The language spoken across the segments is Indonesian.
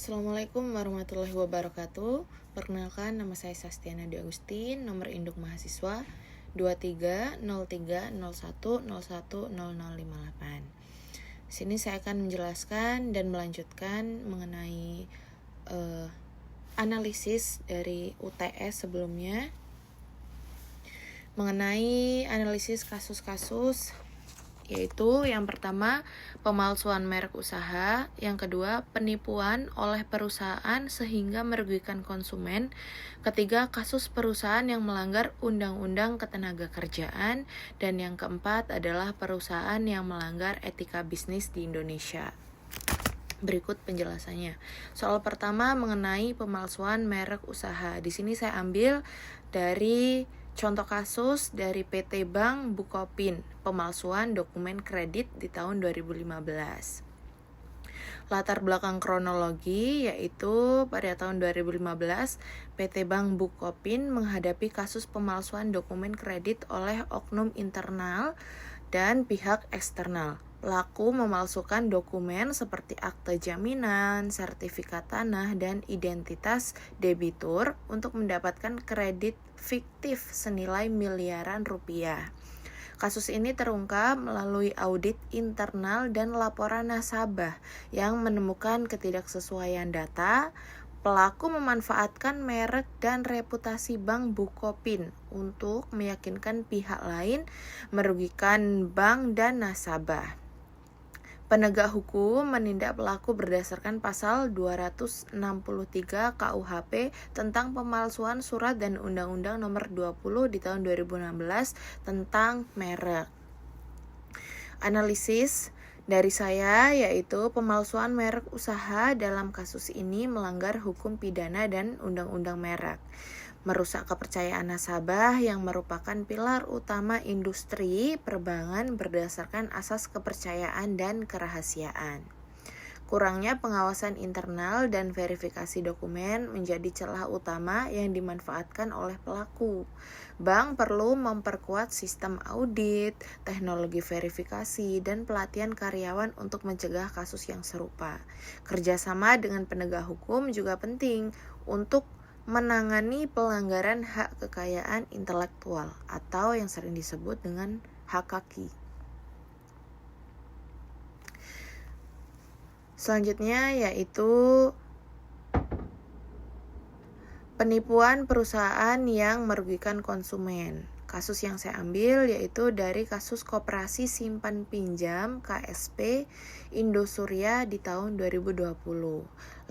Assalamualaikum warahmatullahi wabarakatuh. Perkenalkan, nama saya Sastiana Dwi Agustin, nomor induk mahasiswa 230301010058. Sini saya akan menjelaskan dan melanjutkan mengenai analisis dari UTS sebelumnya, mengenai analisis kasus-kasus, yaitu yang pertama pemalsuan merek usaha, yang kedua penipuan oleh perusahaan sehingga merugikan konsumen, ketiga kasus perusahaan yang melanggar undang-undang ketenagakerjaan, dan yang keempat adalah perusahaan yang melanggar etika bisnis di Indonesia. Berikut penjelasannya. Soal pertama mengenai pemalsuan merek usaha. Di sini saya ambil dari contoh kasus dari PT Bank Bukopin, pemalsuan dokumen kredit di tahun 2015. Latar belakang kronologi yaitu pada tahun 2015, PT Bank Bukopin menghadapi kasus pemalsuan dokumen kredit oleh oknum internal dan pihak eksternal. Pelaku memalsukan dokumen seperti akte jaminan, sertifikat tanah, dan identitas debitur untuk mendapatkan kredit fiktif senilai miliaran rupiah. Kasus ini terungkap melalui audit internal dan laporan nasabah yang menemukan ketidaksesuaian data. Pelaku memanfaatkan merek dan reputasi Bank Bukopin untuk meyakinkan pihak lain, merugikan bank dan nasabah. Penegak hukum menindak pelaku berdasarkan pasal 263 KUHP tentang pemalsuan surat dan Undang-Undang Nomor 20 di tahun 2016 tentang merek. Analisis dari saya yaitu pemalsuan merek usaha dalam kasus ini melanggar hukum pidana dan Undang-Undang merek, merusak kepercayaan nasabah yang merupakan pilar utama industri perbankan berdasarkan asas kepercayaan dan kerahasiaan. Kurangnya pengawasan internal dan verifikasi dokumen menjadi celah utama yang dimanfaatkan oleh pelaku. Bank perlu memperkuat sistem audit, teknologi verifikasi, dan pelatihan karyawan untuk mencegah kasus yang serupa. Kerjasama dengan penegak hukum juga penting untuk menangani pelanggaran hak kekayaan intelektual atau yang sering disebut dengan hak kaki. Selanjutnya yaitu penipuan perusahaan yang merugikan konsumen. Kasus yang saya ambil yaitu dari kasus Koperasi Simpan Pinjam KSP Indosurya di tahun 2020.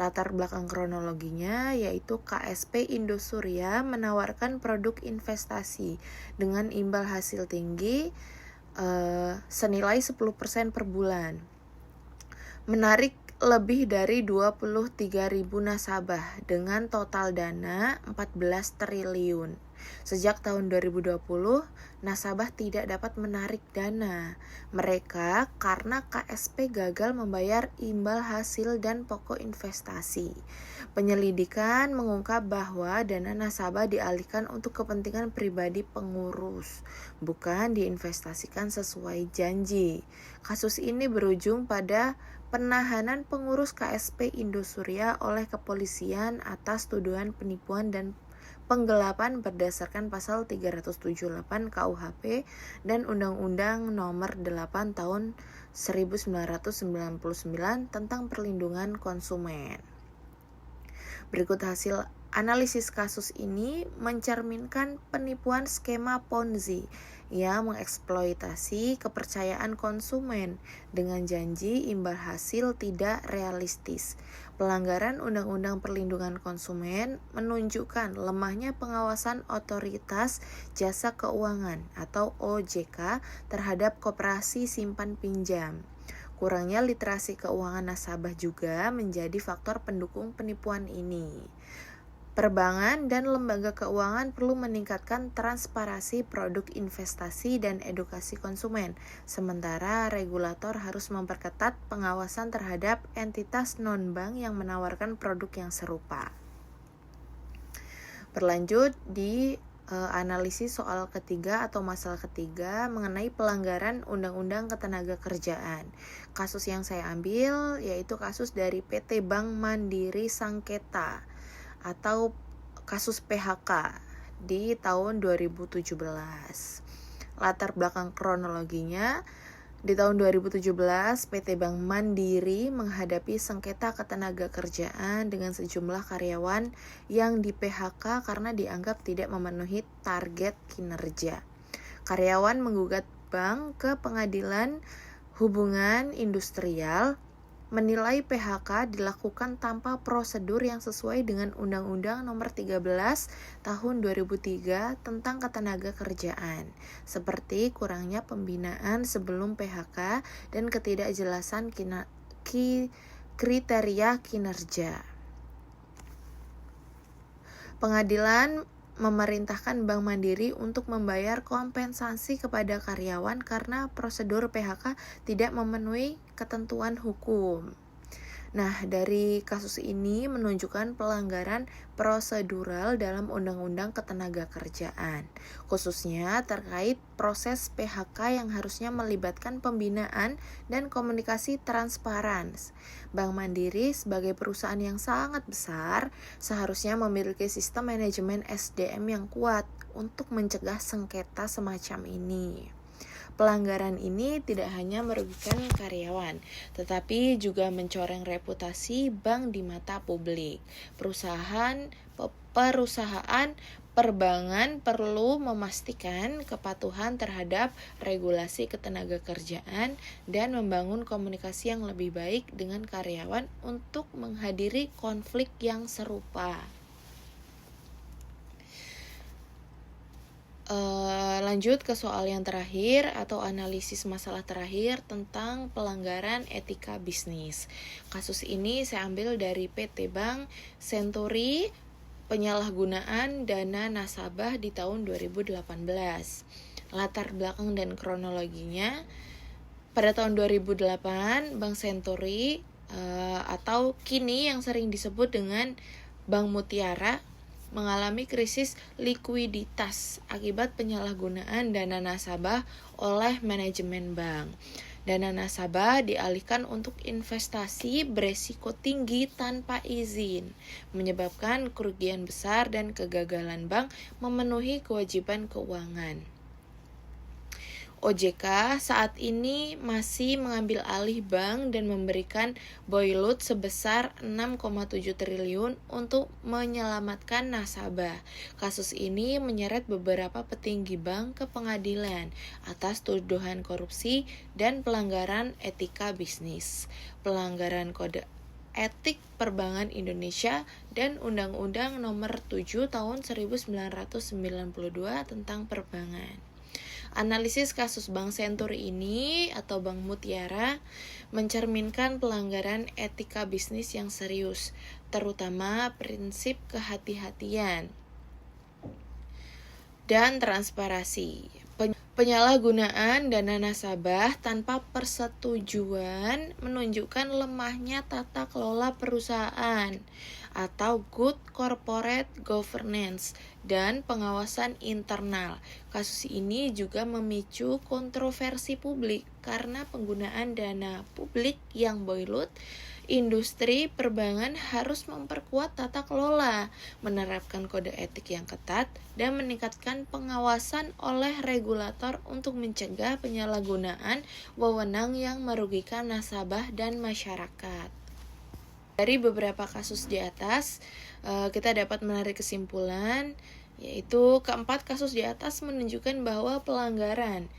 Latar belakang kronologinya yaitu KSP Indosurya menawarkan produk investasi dengan imbal hasil tinggi senilai 10% per bulan. Menarik lebih dari 23.000 nasabah dengan total dana 14 triliun. Sejak tahun 2020, nasabah tidak dapat menarik dana mereka karena KSP gagal membayar imbal hasil dan pokok investasi. Penyelidikan mengungkap bahwa dana nasabah dialihkan untuk kepentingan pribadi pengurus, bukan diinvestasikan sesuai janji. Kasus ini berujung pada penahanan pengurus KSP Indosurya oleh kepolisian atas tuduhan penipuan dan penggelapan berdasarkan pasal 378 KUHP dan Undang-Undang Nomor 8 Tahun 1999 tentang Perlindungan Konsumen. Berikut hasil analisis kasus ini mencerminkan penipuan skema Ponzi yang mengeksploitasi kepercayaan konsumen dengan janji imbal hasil tidak realistis. Pelanggaran Undang-Undang Perlindungan Konsumen menunjukkan lemahnya pengawasan Otoritas Jasa Keuangan atau OJK terhadap koperasi simpan pinjam. Kurangnya literasi keuangan nasabah juga menjadi faktor pendukung penipuan ini. Perbankan dan lembaga keuangan perlu meningkatkan transparansi produk investasi dan edukasi konsumen, sementara regulator harus memperketat pengawasan terhadap entitas non-bank yang menawarkan produk yang serupa. Berlanjut di analisis soal ketiga atau masalah ketiga mengenai pelanggaran Undang-Undang Ketenagakerjaan. Kasus yang saya ambil yaitu kasus dari PT Bank Mandiri Sangketa atau kasus PHK di tahun 2017. Latar belakang kronologinya, di tahun 2017, PT Bank Mandiri menghadapi sengketa ketenagakerjaan dengan sejumlah karyawan yang di PHK karena dianggap tidak memenuhi target kinerja. Karyawan menggugat bank ke Pengadilan Hubungan Industrial, menilai PHK dilakukan tanpa prosedur yang sesuai dengan Undang-Undang Nomor 13 Tahun 2003 tentang Ketenagakerjaan, seperti kurangnya pembinaan sebelum PHK dan ketidakjelasan kriteria kinerja. Pengadilan memerintahkan Bank Mandiri untuk membayar kompensasi kepada karyawan karena prosedur PHK tidak memenuhi ketentuan hukum. Nah, dari kasus ini menunjukkan pelanggaran prosedural dalam Undang-Undang Ketenagakerjaan, khususnya terkait proses PHK yang harusnya melibatkan pembinaan dan komunikasi transparan. Bank Mandiri sebagai perusahaan yang sangat besar seharusnya memiliki sistem manajemen SDM yang kuat untuk mencegah sengketa semacam ini. Pelanggaran ini tidak hanya merugikan karyawan, tetapi juga mencoreng reputasi bank di mata publik. Perusahaan perbankan perlu memastikan kepatuhan terhadap regulasi ketenagakerjaan dan membangun komunikasi yang lebih baik dengan karyawan untuk menghadiri konflik yang serupa. Lanjut ke soal yang terakhir atau analisis masalah terakhir tentang pelanggaran etika bisnis. Kasus ini saya ambil dari PT Bank Century, penyalahgunaan dana nasabah di tahun 2018. Latar belakang dan kronologinya, pada tahun 2008 Bank Century atau kini yang sering disebut dengan Bank Mutiara mengalami krisis likuiditas akibat penyalahgunaan dana nasabah oleh manajemen bank. Dana nasabah dialihkan untuk investasi beresiko tinggi tanpa izin, menyebabkan kerugian besar dan kegagalan bank memenuhi kewajiban keuangan. OJK saat ini masih mengambil alih bank dan memberikan boilut sebesar 6,7 triliun untuk menyelamatkan nasabah. Kasus ini menyeret beberapa petinggi bank ke pengadilan atas tuduhan korupsi dan pelanggaran etika bisnis, pelanggaran kode etik perbankan Indonesia dan Undang-Undang Nomor 7 Tahun 1992 tentang perbankan. Analisis kasus Bank Century ini atau Bank Mutiara mencerminkan pelanggaran etika bisnis yang serius, terutama prinsip kehati-hatian dan transparansi. Penyalahgunaan dana nasabah tanpa persetujuan menunjukkan lemahnya tata kelola perusahaan atau good corporate governance dan pengawasan internal. Kasus ini juga memicu kontroversi publik karena penggunaan dana publik yang boilut. Industri perbankan harus memperkuat tata kelola, menerapkan kode etik yang ketat, dan meningkatkan pengawasan oleh regulator untuk mencegah penyalahgunaan wewenang yang merugikan nasabah dan masyarakat. Dari beberapa kasus di atas, kita dapat menarik kesimpulan, yaitu keempat kasus di atas menunjukkan bahwa pelanggaran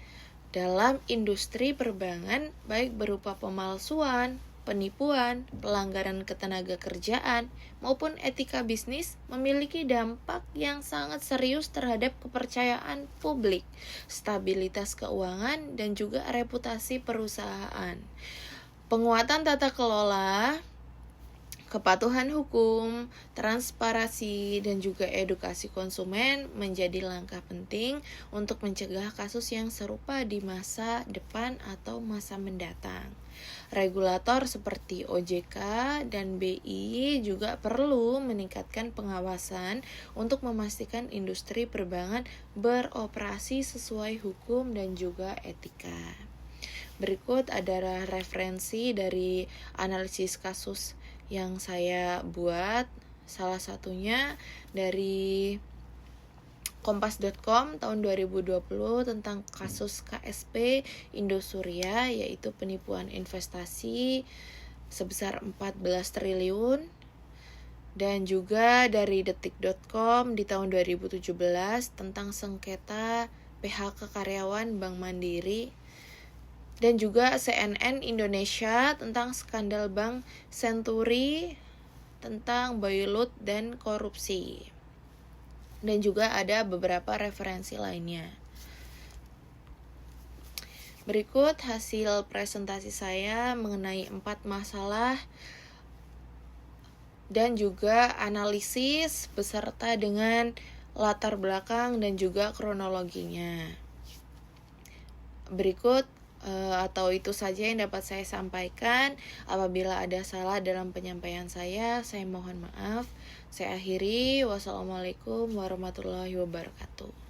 dalam industri perbankan baik berupa pemalsuan, penipuan, pelanggaran ketenagakerjaan, maupun etika bisnis memiliki dampak yang sangat serius terhadap kepercayaan publik, stabilitas keuangan, dan juga reputasi perusahaan. Penguatan tata kelola Kepatuhan hukum, transparansi, dan juga edukasi konsumen menjadi langkah penting untuk mencegah kasus yang serupa di masa depan atau masa mendatang. Regulator seperti OJK dan BI juga perlu meningkatkan pengawasan untuk memastikan industri perbankan beroperasi sesuai hukum dan juga etika. Berikut adalah referensi dari analisis kasus yang saya buat, salah satunya dari kompas.com tahun 2020 tentang kasus KSP Indosuria, yaitu penipuan investasi sebesar 14 triliun, dan juga dari detik.com di tahun 2017 tentang sengketa PHK karyawan Bank Mandiri, dan juga CNN Indonesia tentang skandal Bank Senturi tentang Buyout dan korupsi. Dan juga ada beberapa referensi lainnya. Berikut hasil presentasi saya mengenai 4 masalah dan juga analisis beserta dengan latar belakang dan juga kronologinya. Berikut atau itu saja yang dapat saya sampaikan. Apabila ada salah dalam penyampaian saya mohon maaf. Saya akhiri. Wassalamualaikum warahmatullahi wabarakatuh.